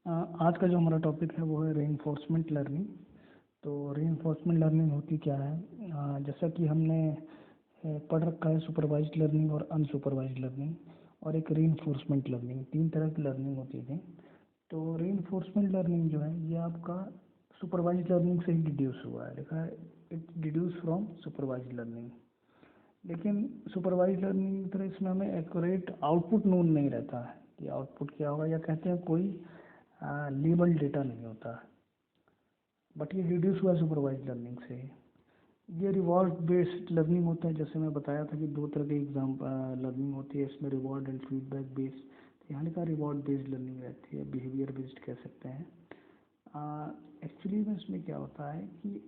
अ, आज का जो हमारा टॉपिक है वो है रीइंफोर्समेंट लर्निंग। तो रीइंफोर्समेंट लर्निंग होती क्या है? जैसा कि हमने पढ़ रखा है सुपरवाइज्ड लर्निंग और अनसुपरवाइज्ड लर्निंग और एक रीइंफोर्समेंट लर्निंग, तीन तरह की लर्निंग होती थी। तो रीइंफोर्समेंट लर्निंग जो है ये आपका सुपरवाइज्ड लर्निंग से ही डिड्यूस हुआ है, लिखा है it deduce from supervised learning. लेकिन सुपरवाइज्ड लर्निंग की तरह इसमें हमें एक्यूरेट आउटपुट नोन नहीं रहता है कि आउटपुट क्या होगा, या कहते हैं कोई लेबल डेटा नहीं होता। बट ये रिड्यूस हुआ सुपरवाइज लर्निंग से। ये रिवॉर्ड बेस्ड लर्निंग होते हैं, जैसे मैं बताया था कि दो तरह की एग्जाम लर्निंग होती है, इसमें रिवॉर्ड एंड फीडबैक बेस्ड। यहाँ का रिवॉर्ड बेस्ड लर्निंग रहती है, बिहेवियर बेस्ड कह सकते हैं। एक्चुअली में इसमें क्या होता है कि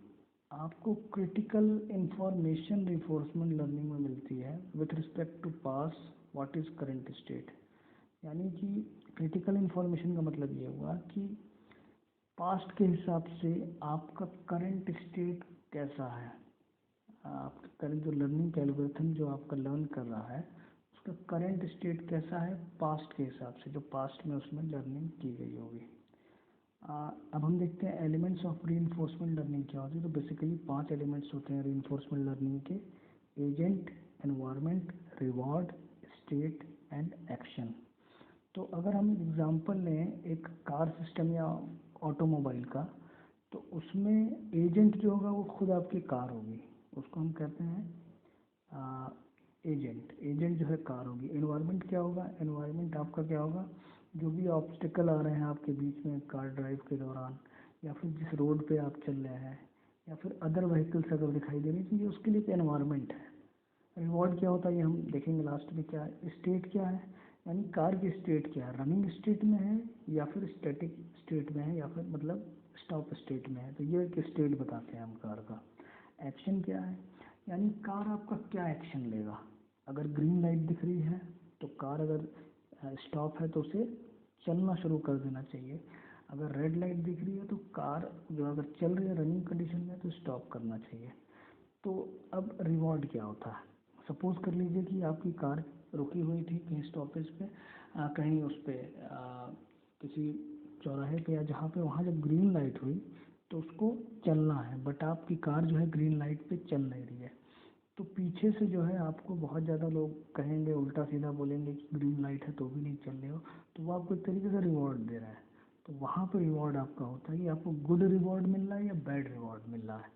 आपको क्रिटिकल इंफॉर्मेशन रिफोर्समेंट लर्निंग में मिलती है with respect to past what is current state. यानी कि क्रिटिकल इंफॉर्मेशन का मतलब ये हुआ कि पास्ट के हिसाब से आपका करंट स्टेट कैसा है। आपका करंट जो लर्निंग एल्गोरिथम जो आपका लर्न कर रहा है उसका करंट स्टेट कैसा है पास्ट के हिसाब से, जो पास्ट में उसमें लर्निंग की गई होगी। अब हम देखते हैं एलिमेंट्स ऑफ रीइंफोर्समेंट लर्निंग क्या होती है। तो बेसिकली 5 एलिमेंट्स होते हैं रीइंफोर्समेंट लर्निंग के: agent, environment, reward, state and action. तो अगर हम एग्जांपल लें एक कार सिस्टम या ऑटोमोबाइल का, तो उसमें एजेंट जो होगा वो खुद आपकी कार होगी, उसको हम कहते हैं एजेंट। एजेंट जो है कार होगी। एनवायरनमेंट क्या होगा? एनवायरनमेंट आपका क्या होगा? जो भी ऑब्स्टिकल आ रहे हैं आपके बीच में कार ड्राइव के दौरान, या फिर जिस रोड पे आप चल रहे हैं, या फिर अदर व्हीकल्स अगर दिखाई दे रही है, तो ये उसके लिए एनवायरनमेंट है। रिवॉर्ड क्या होता है ये हम देखेंगे लास्ट में। क्या है स्टेट? क्या है यानी कार की स्टेट क्या है, रनिंग स्टेट में है या फिर स्टैटिक स्टेट में है, या फिर मतलब स्टॉप स्टेट में है। तो ये एक स्टेट बताते हैं हम कार का। एक्शन क्या है? यानी कार आपका क्या एक्शन लेगा। अगर ग्रीन लाइट दिख रही है तो कार अगर स्टॉप है तो उसे चलना शुरू कर देना चाहिए। अगर रेड लाइट दिख रही है तो कार जो अगर चल रही है रनिंग कंडीशन में तो स्टॉप करना चाहिए। तो अब रिवॉर्ड क्या होता है? सपोज कर लीजिए कि आपकी कार रुकी हुई थी कहीं स्टॉपेज पे, कहीं उस पे किसी चौराहे पे या जहाँ पे, वहाँ जब ग्रीन लाइट हुई तो उसको चलना है, बट आपकी कार जो है ग्रीन लाइट पे चल नहीं रही है। तो पीछे से जो है आपको बहुत ज़्यादा लोग कहेंगे, उल्टा सीधा बोलेंगे कि ग्रीन लाइट है तो भी नहीं चल रहे हो। तो वो आपको एक तरीके से रिवॉर्ड दे रहा है। तो वहाँ पर रिवॉर्ड आपका होता है कि आपको गुड रिवॉर्ड मिल रहा है या बैड रिवॉर्ड मिल रहा है।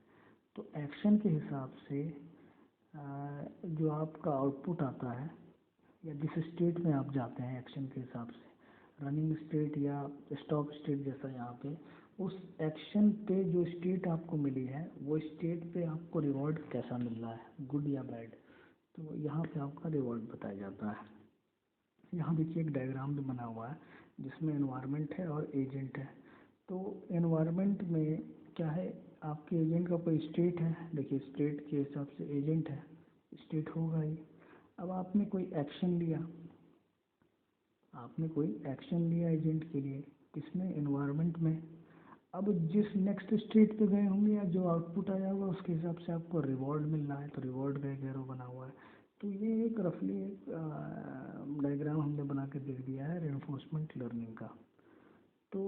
तो एक्शन के हिसाब से जो आपका आउटपुट आता है या जिस स्टेट में आप जाते हैं एक्शन के हिसाब से, रनिंग स्टेट या स्टॉप स्टेट जैसा यहाँ पे, उस एक्शन पे जो स्टेट आपको मिली है वो स्टेट पे आपको रिवॉर्ड कैसा मिल रहा है, गुड या बैड। तो यहाँ पे आपका रिवॉर्ड बताया जाता है। यहाँ देखिए एक डायग्राम भी बना हुआ है जिसमें एनवायरनमेंट है और एजेंट है। तो एनवायरनमेंट में क्या है, आपके एजेंट का कोई स्टेट है। देखिए स्टेट के हिसाब से एजेंट है, स्टेट होगा ही। अब आपने कोई एक्शन लिया, आपने कोई एक्शन लिया एजेंट के लिए, किसमें? एनवायरनमेंट में। अब जिस नेक्स्ट स्टेट पे गए होंगे या जो आउटपुट आया होगा उसके हिसाब से आपको रिवॉर्ड मिल रहा है, तो रिवॉर्ड का एक एरो बना हुआ है। तो ये एक रफली एक डायग्राम हमने बना के देख दिया है रेनफोर्समेंट लर्निंग का। तो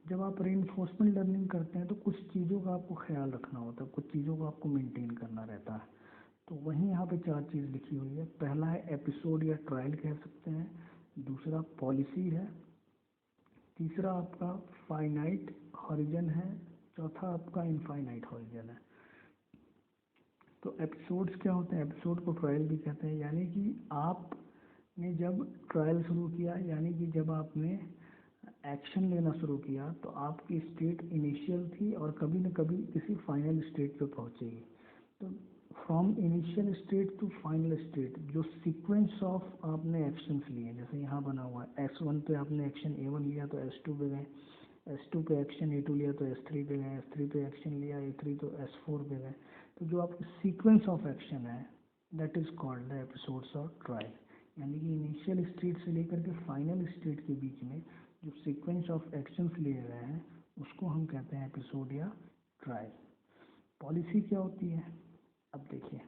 जब आप रेनफोर्समेंट लर्निंग करते हैं तो कुछ चीज़ों का आपको ख्याल रखना होता है, कुछ चीज़ों को आपको मेंटेन करना रहता है। तो वहीं यहाँ पे 4 चीज़ लिखी हुई है। पहला है एपिसोड या ट्रायल कह सकते हैं, दूसरा पॉलिसी है, तीसरा आपका फाइनाइट हॉरिजन है, चौथा आपका इनफाइनाइट हॉरिजन है। तो एपिसोड्स क्या होते हैं? एपिसोड को ट्रायल भी कहते हैं। यानी कि आपने जब ट्रायल शुरू किया, यानी कि जब आपने एक्शन लेना शुरू किया, तो आपकी स्टेट इनिशियल थी और कभी न कभी किसी फाइनल स्टेट पे पहुंचेगी। तो from initial state to final state जो सीक्वेंस ऑफ आपने एक्शंस लिए, जैसे यहाँ बना हुआ है S1 पे आपने एक्शन A1 लिया तो S2 पे गए, S2 पे एक्शन A2 लिया तो S3 पे गए, S3 पे एक्शन लिया A3 तो S4 पे गए। तो जो आपकी सीक्वेंस ऑफ एक्शन है that is called the episodes of trial. यानी कि इनिशियल स्टेट से लेकर के फाइनल स्टेट के बीच में जो सीक्वेंस ऑफ एक्शंस लिए गए हैं उसको हम कहते हैं एपिसोड या ट्रायल। पॉलिसी क्या होती है? अब देखिए,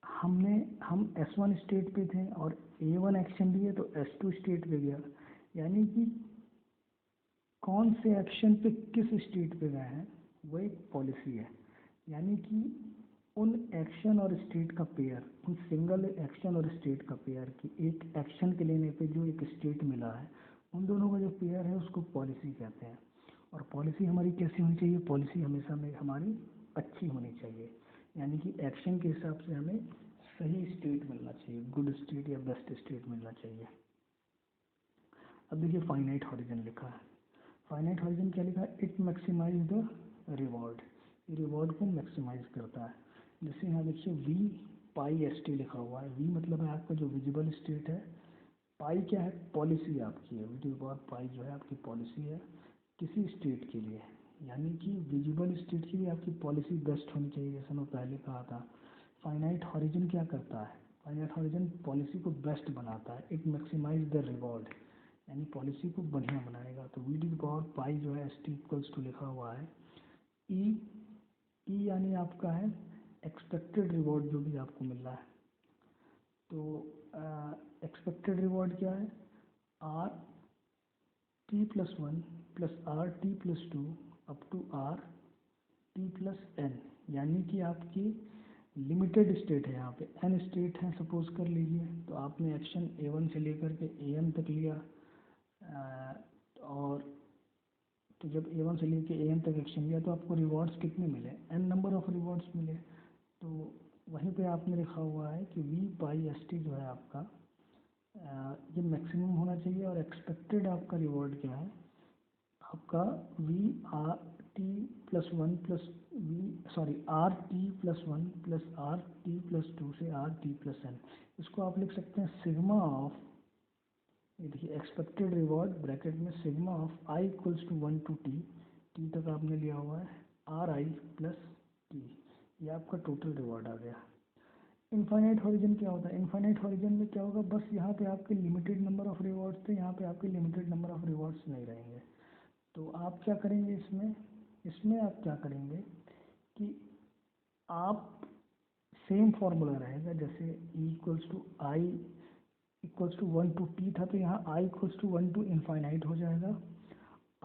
हम S1 स्टेट पे थे और A1 एक्शन लिए तो S2 स्टेट पे गया। यानी कि कौन से एक्शन पे किस स्टेट पे गए हैं वो एक पॉलिसी है। यानी कि उन एक्शन और स्टेट का पेयर, उन सिंगल एक्शन और स्टेट का पेयर की एक एक्शन के लेने पे जो एक स्टेट मिला है, उन दोनों का जो पेयर है उसको पॉलिसी कहते हैं। और पॉलिसी हमारी कैसी होनी चाहिए? पॉलिसी हमेशा में हमारी अच्छी होनी चाहिए, यानी कि एक्शन के हिसाब से हमें सही स्टेट मिलना चाहिए, गुड स्टेट या बेस्ट स्टेट मिलना चाहिए। अब देखिए फाइनाइट हॉरिजन लिखा है। फाइनाइट हॉरिजन क्या लिखा है? इट मैक्सिमाइज द रिवॉर्ड, ये रिवॉर्ड को मैक्सिमाइज करता है। जैसे यहाँ देखिए वी पाई एस टी लिखा हुआ है। वी मतलब है आपका जो विजिबल स्टेट है, पाई क्या है? पॉलिसी आपकी है। वी टू पावर पाई जो है आपकी पॉलिसी है किसी स्टेट के लिए, यानी कि विजिबल स्टेट के लिए आपकी पॉलिसी बेस्ट होनी चाहिए, जैसे मैं पहले कहा था। फाइनाइट हॉरिजन क्या करता है? फाइनाइट हॉरिजन पॉलिसी को बेस्ट बनाता है। इट मैक्सिमाइज द रिवॉर्ड, यानी पॉलिसी को बढ़िया बनाएगा। तो वी टू पावर पाई जो है एस टी इक्वल्स टू लिखा हुआ है ई। ई यानी आपका है एक्सपेक्टेड रिवॉर्ड जो भी आपको मिल रहा है। तो एक्सपेक्टेड रिवॉर्ड क्या है? R T plus one plus R T plus two up to R T plus N, यानी कि आपकी लिमिटेड स्टेट है। यहाँ पे एन स्टेट है सपोज कर लीजिए। तो आपने एक्शन ए वन से लेकर के ए एन तक लिया, और तो जब ए वन से लेकर ए एन तक एक्शन लिया तो आपको रिवॉर्ड्स कितने मिले? एन नंबर ऑफ रिवॉर्ड्स मिले। तो वहीं पे आपने लिखा हुआ है कि वी बाई एस टी जो है आपका ये मैक्सिमम होना चाहिए। और एक्सपेक्टेड आपका रिवॉर्ड क्या है? आपका V R T plus one plus R T plus one plus R T plus two से आर टी प्लस एन। इसको आप लिख सकते हैं सिग्मा ऑफ, ये देखिए एक्सपेक्टेड रिवॉर्ड ब्रैकेट में sigma of I equals to one to T, T तक आपने लिया हुआ है आर आई प्लस टी, ये आपका टोटल रिवॉर्ड आ गया। इनफाइनाइट हॉरिजन क्या होता है? इनफाइनाइट हॉरिजन में क्या होगा? बस यहाँ पे आपके लिमिटेड नंबर ऑफ रिवॉर्ड्स थे, यहाँ पे आपके लिमिटेड नंबर ऑफ रिवॉर्ड्स नहीं रहेंगे। तो आप क्या करेंगे इसमें? इसमें आप क्या करेंगे कि आप सेम फॉर्मूला रहेगा, जैसे E equals to I equals to one to T था, तो यहाँ I equals to one to infinite हो जाएगा।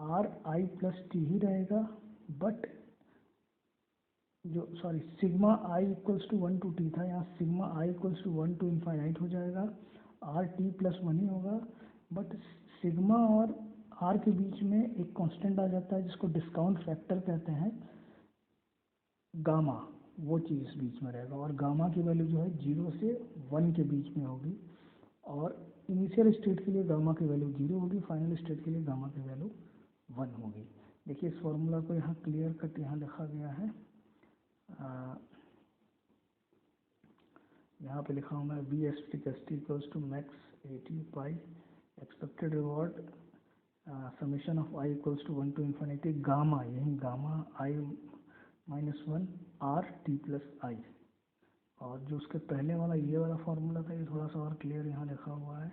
आर आई प्लस टी ही रहेगा, बट जो sigma I equals to one to T था, यहाँ sigma I equals to one to infinite हो जाएगा। आर टी प्लस वन ही होगा, बट सिग्मा और आर के बीच में एक कांस्टेंट आ जाता है जिसको डिस्काउंट फैक्टर कहते हैं, गामा। वो चीज़ इस बीच में रहेगा, और गामा की वैल्यू जो है 0 से 1 के बीच में होगी। और इनिशियल स्टेट के लिए गामा की वैल्यू 0 होगी, फाइनल स्टेट के लिए गामा की वैल्यू 1 होगी। देखिए इस फॉर्मूला को यहाँ क्लियर कट यहाँ लिखा गया है। यहाँ पे लिखा हूँ मैं V S T S T equals to max A T pi expected reward summation of I equals to one to infinity gamma, यही gamma I minus one R T plus I. और जो उसके पहले वाला ये वाला फॉर्मूला था ये थोड़ा सा और क्लियर यहाँ लिखा हुआ है।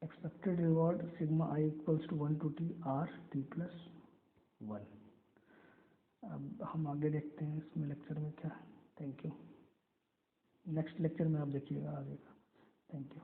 Expected reward sigma I equals to one to T R T plus one. अब हम आगे देखते हैं इसमें लेक्चर में क्या है। Thank you. नेक्स्ट लेक्चर में आप देखिएगा आगे का। Thank you.